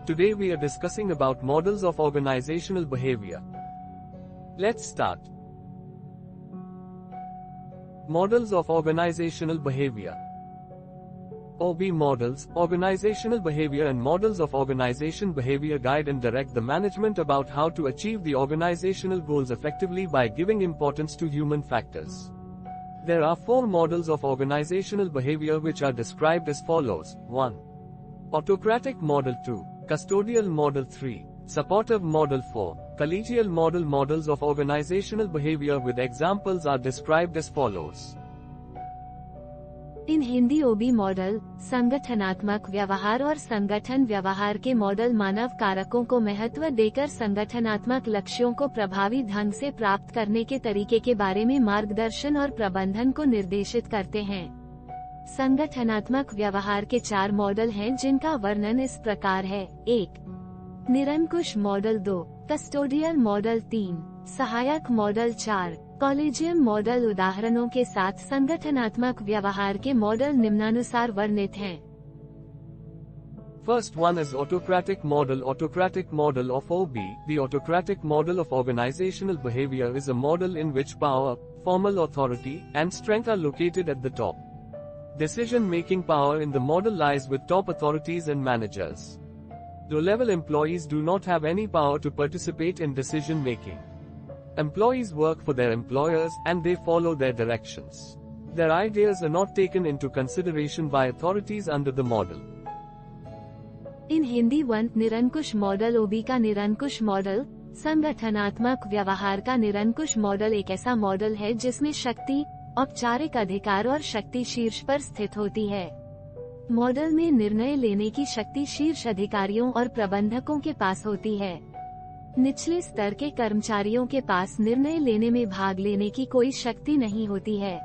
Today we are discussing about models of organizational behavior. Let's start. Models of organizational behavior. OB models, organizational behavior and models of organization behavior guide and direct the management about how to achieve the organizational goals effectively by giving importance to human factors. There are 4 models of organizational behavior which are described as follows. 1. Autocratic model. 2. Custodial model. 3. Supportive model. 4. Collegial model. Models of organizational behavior with examples are described as follows. In Hindi OB model संगठनात्मक व्यवहार और संगठन व्यवहार के model मानव कारकों को महत्व देकर संगठनात्मक लक्ष्यों को प्रभावी ढंग से प्राप्त करने के तरीके के बारे में मार्गदर्शन और प्रबंधन को निर्देशित करते हैं। संगठनात्मक व्यवहार के 4 मॉडल हैं जिनका वर्णन इस प्रकार है। 1. निरंकुश मॉडल। 2. Custodial model. 3. सहायक मॉडल। 4. Collegium model. उदाहरणों के साथ संगठनात्मक व्यवहार के मॉडल निम्नानुसार वर्णित हैं। First one is autocratic model. Autocratic model of OB. The autocratic model of organizational behavior is a model in which power, formal authority, and strength are located at the top. Decision-making power in the model lies with top authorities and managers. Low-level employees do not have any power to participate in decision-making. Employees work for their employers and they follow their directions. Their ideas are not taken into consideration by authorities under the model. इन हिंदी 1. निरंकुश model. ओबी का निरंकुश model संगठनात्मक व्यवहार का निरंकुश model एक ऐसा model है जिसमें शक्ति, औपचारिक अधिकार और शक्ति शीर्ष पर स्थित होती है। मॉडल में निर्णय लेने की शक्ति शीर्ष अधिकारियों और प्रबंधकों के पास होती है। निचले स्तर के कर्मचारियों के पास निर्णय लेने में भाग लेने की कोई शक्ति नहीं होती है।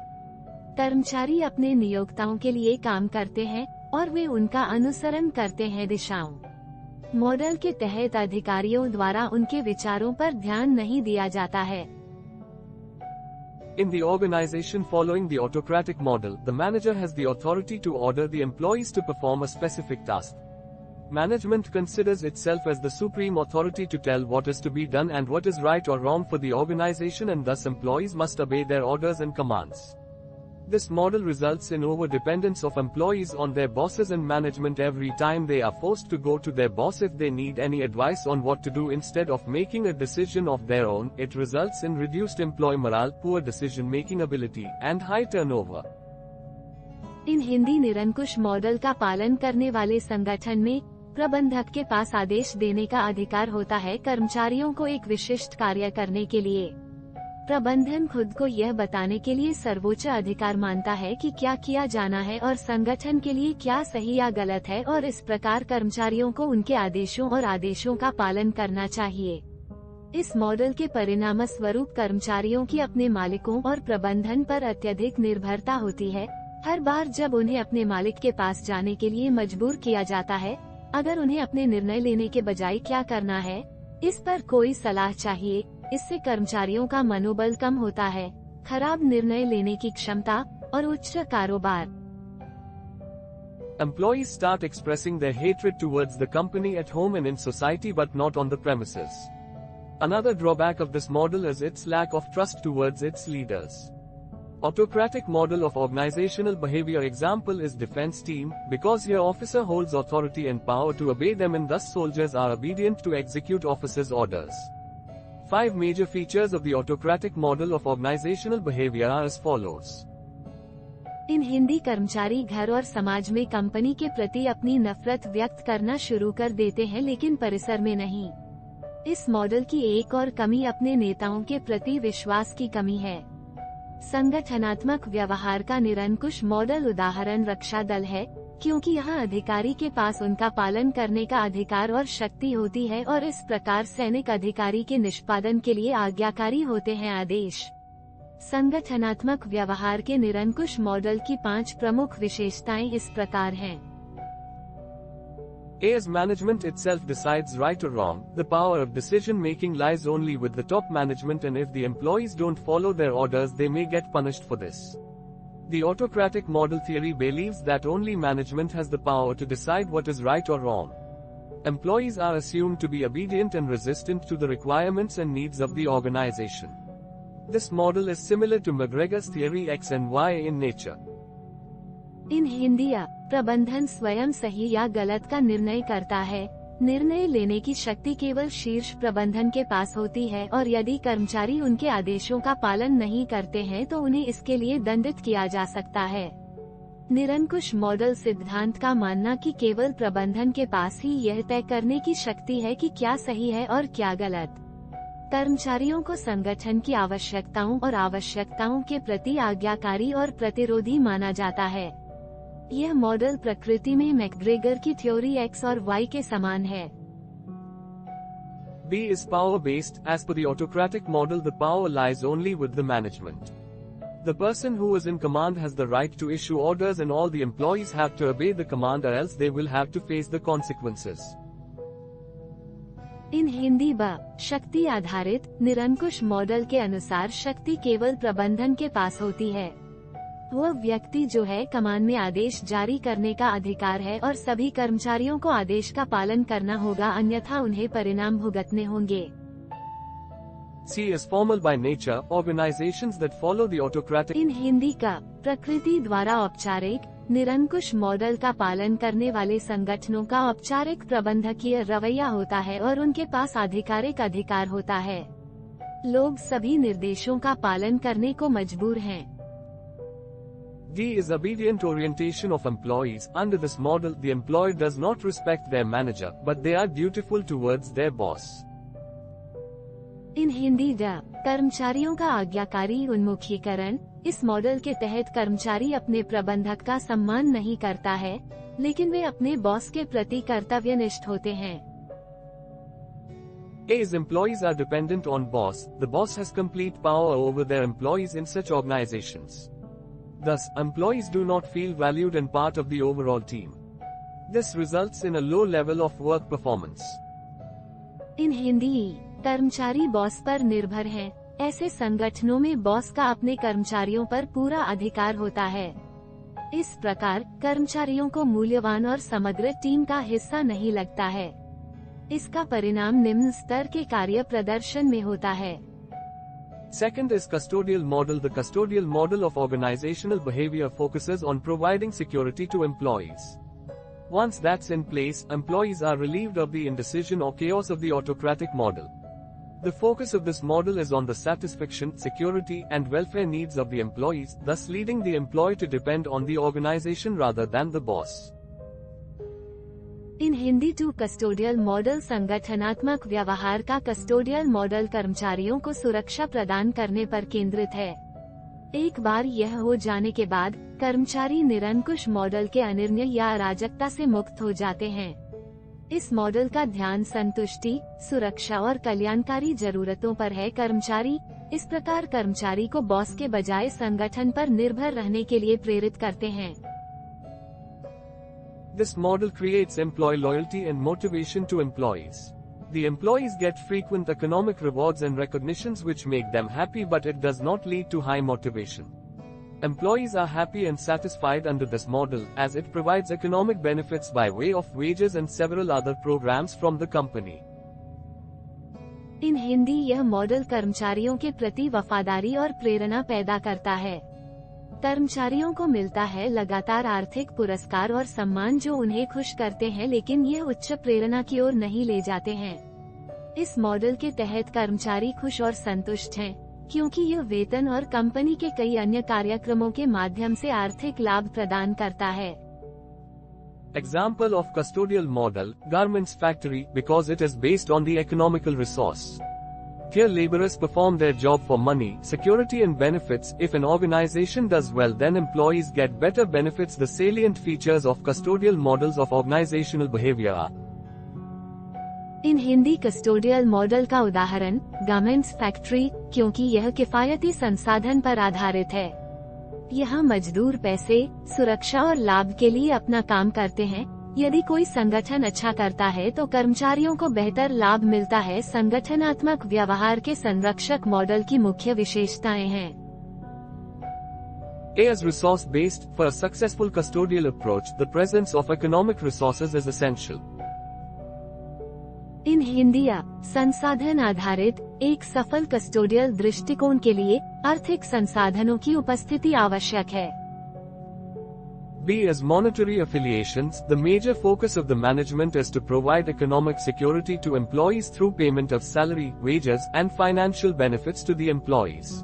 कर्मचारी अपने नियोक्ताओं के लिए काम करते हैं और वे उनका अनुसरण करते हैं दिशाओं। मॉडल के तहत अधिकारियों द्वारा उनके विचारों पर ध्यान नहीं दिया जाता है। In the organization following the autocratic model, the manager has the authority to order the employees to perform a specific task. Management considers itself as the supreme authority to tell what is to be done and what is right or wrong for the organization, and thus employees must obey their orders and commands. This model results in over-dependence of employees on their bosses and management every time they are forced to go to their boss if they need any advice on what to do instead of making a decision of their own. It results in reduced employee morale, poor decision-making ability, and high turnover. इन हिंदी निरंकुश model का पालन करने वाले संगठन में प्रबंधक के पास आदेश देने का अधिकार होता है कर्मचारियों को एक विशिष्ट कार्य करने के लिए। प्रबंधन खुद को यह बताने के लिए सर्वोच्च अधिकार मानता है कि क्या किया जाना है और संगठन के लिए क्या सही या गलत है, और इस प्रकार कर्मचारियों को उनके आदेशों और आदेशों का पालन करना चाहिए। इस मॉडल के परिणाम स्वरूप कर्मचारियों की अपने मालिकों और प्रबंधन पर अत्यधिक निर्भरता होती है। हर बार जब उन्हें अपने मालिक के पास जाने के लिए मजबूर किया जाता है, अगर उन्हें अपने निर्णय लेने के बजाय क्या करना है, इस पर कोई सलाह चाहिए, इससे कर्मचारियों का मनोबल कम होता है, खराब निर्णय लेने की क्षमता और उच्च कारोबार। Employees start expressing their hatred towards the company at home and in society but not on the premises. Another drawback of this model is its lack of trust towards its leaders. Autocratic model of organizational behavior example is defense team, because here officer holds authority and power to obey them and thus soldiers are obedient to execute officer's orders. 5 major features of the autocratic model of organizational behavior are as follows. In Hindi कर्मचारी घर और समाज में company के प्रति अपनी नफरत व्यक्त करना शुरू कर देते हैं, लेकिन परिसर में नहीं। इस मॉडल की एक और कमी अपने नेताओं के प्रति विश्वास की कमी है। संगठनात्मक व्यवहार का निरंकुश मॉडल उदाहरण रक्षा दल है, क्योंकि यहाँ अधिकारी के पास उनका पालन करने का अधिकार और शक्ति होती है और इस प्रकार सैनिक अधिकारी के निष्पादन के लिए आज्ञाकारी होते हैं आदेश। संगठनात्मक व्यवहार के निरंकुश मॉडल की 5 प्रमुख विशेषताएं इस प्रकार हैं। As management itself decides right or wrong, the power of decision-making lies only with the top management, and if the employees don't follow their orders they may get punished for this. The autocratic model theory believes that only management has the power to decide what is right or wrong. Employees are assumed to be obedient and resistant to the requirements and needs of the organization. This model is similar to McGregor's theory X and Y in nature. इन हिंदी प्रबंधन स्वयं सही या गलत का निर्णय करता है। निर्णय लेने की शक्ति केवल शीर्ष प्रबंधन के पास होती है और यदि कर्मचारी उनके आदेशों का पालन नहीं करते हैं तो उन्हें इसके लिए दंडित किया जा सकता है। निरंकुश मॉडल सिद्धांत का मानना कि केवल प्रबंधन के पास ही यह तय करने की शक्ति है कि क्या सही है और क्या गलत। कर्मचारियों को संगठन की आवश्यकताओं और आवश्यकताओं के प्रति आज्ञाकारी और प्रतिरोधी माना जाता है। यह मॉडल प्रकृति में मैकग्रेगर की थ्योरी X और Y के समान है। B is power-based. As per the autocratic model, the power lies only with the management. The person who is in command has the right to issue orders and all the employees have to obey the command or else they will have to face the consequences. इन हिंदी शक्ति आधारित निरंकुश model के अनुसार शक्ति केवल प्रबंधन के पास होती है। वह व्यक्ति जो है कमान में आदेश जारी करने का अधिकार है और सभी कर्मचारियों को आदेश का पालन करना होगा, अन्यथा उन्हें परिणाम भुगतने होंगे। C is formal by nature. Organizations that follow the autocratic. इन हिंदी प्रकृति द्वारा औपचारिक निरंकुश मॉडल का पालन करने वाले संगठनों का औपचारिक प्रबंधकीय रवैया होता है और उनके पास आधिकारिक अधिकार होता है। लोग सभी निर्देशों का पालन करने को मजबूर हैं। D is obedient orientation of employees. Under this model, the employee does not respect their manager, but they are dutiful towards their boss. In Hindi कर्मचारियों का आज्ञाकारी उन्मुखीकरण। इस मॉडल के तहत कर्मचारी अपने प्रबंधक का सम्मान नहीं करता है, लेकिन वे अपने बॉस के प्रति कर्तव्यनिष्ठ होते हैं। A's employees are dependent on boss. The boss has complete power over their employees in such organizations. Thus, employees do not feel valued and part of the overall team. This results in a low level of work performance. इन हिंदी कर्मचारी boss पर निर्भर हैं। ऐसे संगठनों में boss का अपने कर्मचारियों पर पूरा अधिकार होता है। इस प्रकार कर्मचारियों को मूल्यवान और समग्र टीम का हिस्सा नहीं लगता है। इसका परिणाम निम्न स्तर के कार्य प्रदर्शन में होता है। Second is custodial model. The custodial model of organizational behavior focuses on providing security to employees. Once that's in place, employees are relieved of the indecision or chaos of the autocratic model. The focus of this model is on the satisfaction, security, and welfare needs of the employees, thus leading the employee to depend on the organization rather than the boss. In Hindi two custodial model संगठनात्मक व्यवहार का custodial model कर्मचारियों को सुरक्षा प्रदान करने पर केंद्रित है। एक बार यह हो जाने के बाद कर्मचारी निरंकुश मॉडल के अनिर्णय या अराजकता से मुक्त हो जाते हैं। इस मॉडल का ध्यान संतुष्टि, सुरक्षा और कल्याणकारी जरूरतों पर है। कर्मचारी इस प्रकार कर्मचारी को बॉस के बजाय संगठन पर निर्भर रहने के लिए प्रेरित करते हैं। This model creates employee loyalty and motivation to employees. The employees get frequent economic rewards and recognitions which make them happy, but it does not lead to high motivation. Employees are happy and satisfied under this model, as it provides economic benefits by way of wages and several other programs from the company. इन हिंदी यह model कर्मचारियों के प्रति वफादारी और प्रेरणा पैदा करता है। कर्मचारियों को मिलता है लगातार आर्थिक पुरस्कार और सम्मान जो उन्हें खुश करते हैं, लेकिन ये उच्च प्रेरणा की ओर नहीं ले जाते हैं। इस मॉडल के तहत कर्मचारी खुश और संतुष्ट हैं, क्योंकि यह वेतन और कंपनी के कई अन्य कार्यक्रमों के माध्यम से आर्थिक लाभ प्रदान करता है। Example of custodial model, garments factory, because it is based on the economical resource. Here laborers perform their job for money, security and benefits. If an organization does well, then employees get better benefits. The salient features of custodial models of organizational behavior are: in Hindi custodial model का उदाहरण garments factory, क्योंकि यह किफायती संसाधन पर आधारित है। यहाँ मजदूर पैसे, सुरक्षा और लाभ के लिए अपना काम करते हैं। यदि कोई संगठन अच्छा करता है तो कर्मचारियों को बेहतर लाभ मिलता है। संगठनात्मक व्यवहार के संरक्षक मॉडल की मुख्य विशेषताएं हैं। A is resource based. For a successful custodial approach, the presence of economic resources is essential. हिंदिया संसाधन आधारित एक सफल कस्टोडियल दृष्टिकोण के लिए आर्थिक संसाधनों की उपस्थिति आवश्यक है। B. As monetary affiliations, the major focus of the management is to provide economic security to employees through payment of salary, wages, and financial benefits to the employees.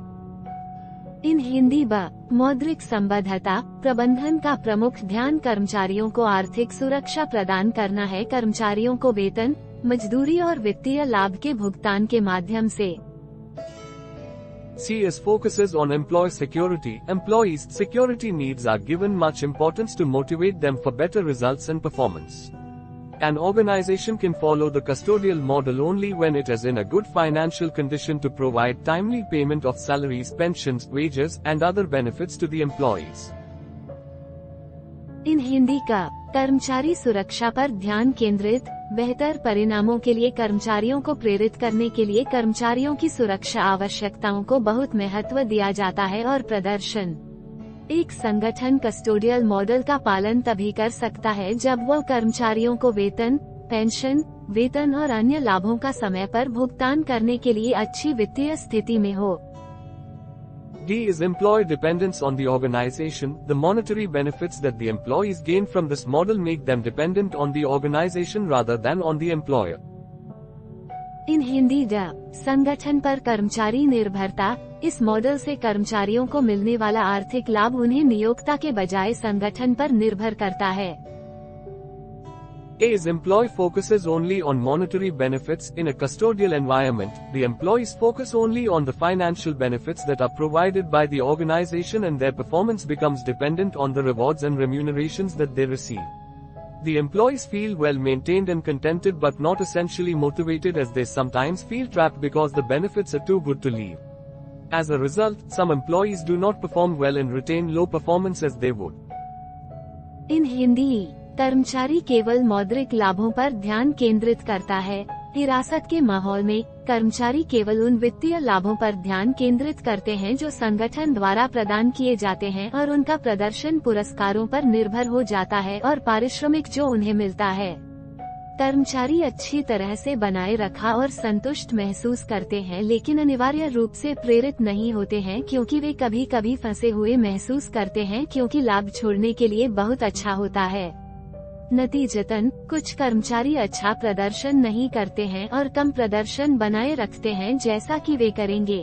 इन हिंदी ब मौद्रिक संबद्धता प्रबंधन का प्रमुख ध्यान कर्मचारियों को आर्थिक सुरक्षा प्रदान करना है, कर्मचारियों को वेतन, मजदूरी और वित्तीय लाभ के भुगतान के माध्यम से। C. As focuses on employee security, employees' security needs are given much importance to motivate them for better results and performance. An organization can follow the custodial model only when it is in a good financial condition to provide timely payment of salaries, pensions, wages, and other benefits to the employees. इन हिंदी का कर्मचारी सुरक्षा पर ध्यान केंद्रित बेहतर परिणामों के लिए कर्मचारियों को प्रेरित करने के लिए कर्मचारियों की सुरक्षा आवश्यकताओं को बहुत महत्व दिया जाता है और प्रदर्शन। एक संगठन कस्टोडियल मॉडल का पालन तभी कर सकता है जब वह कर्मचारियों को वेतन, पेंशन, वेतन और अन्य लाभों का समय पर भुगतान करने के लिए अच्छी वित्तीय स्थिति में हो। D. Is employee dependence on the organization. The monetary benefits that the employees gain from this model make them dependent on the organization rather than on the employer. In Hindi the संगठन पर कर्मचारी निर्भरता, इस मॉडल से कर्मचारियों को मिलने वाला आर्थिक लाभ उन्हें नियोक्ता के बजाय संगठन पर निर्भर करता है। A. Is employee focuses only on monetary benefits. In a custodial environment, the employees focus only on the financial benefits that are provided by the organization and their performance becomes dependent on the rewards and remunerations that they receive. The employees feel well maintained and contented but not essentially motivated, as they sometimes feel trapped because the benefits are too good to leave. As a result, some employees do not perform well and retain low performance as they would. इन हिंदी कर्मचारी केवल मौद्रिक लाभों पर ध्यान केंद्रित करता है। हिरासत के माहौल में कर्मचारी केवल उन वित्तीय लाभों पर ध्यान केंद्रित करते हैं जो संगठन द्वारा प्रदान किए जाते हैं और उनका प्रदर्शन पुरस्कारों पर निर्भर हो जाता है और पारिश्रमिक जो उन्हें मिलता है। कर्मचारी अच्छी तरह से बनाए रखा और संतुष्ट महसूस करते हैं, लेकिन अनिवार्य रूप से प्रेरित नहीं होते हैं क्योंकि वे कभी कभी फंसे हुए महसूस करते हैं क्योंकि लाभ छोड़ने के लिए बहुत अच्छा होता है। नतीजतन कुछ कर्मचारी अच्छा प्रदर्शन नहीं करते हैं और कम प्रदर्शन बनाए रखते हैं जैसा कि वे करेंगे।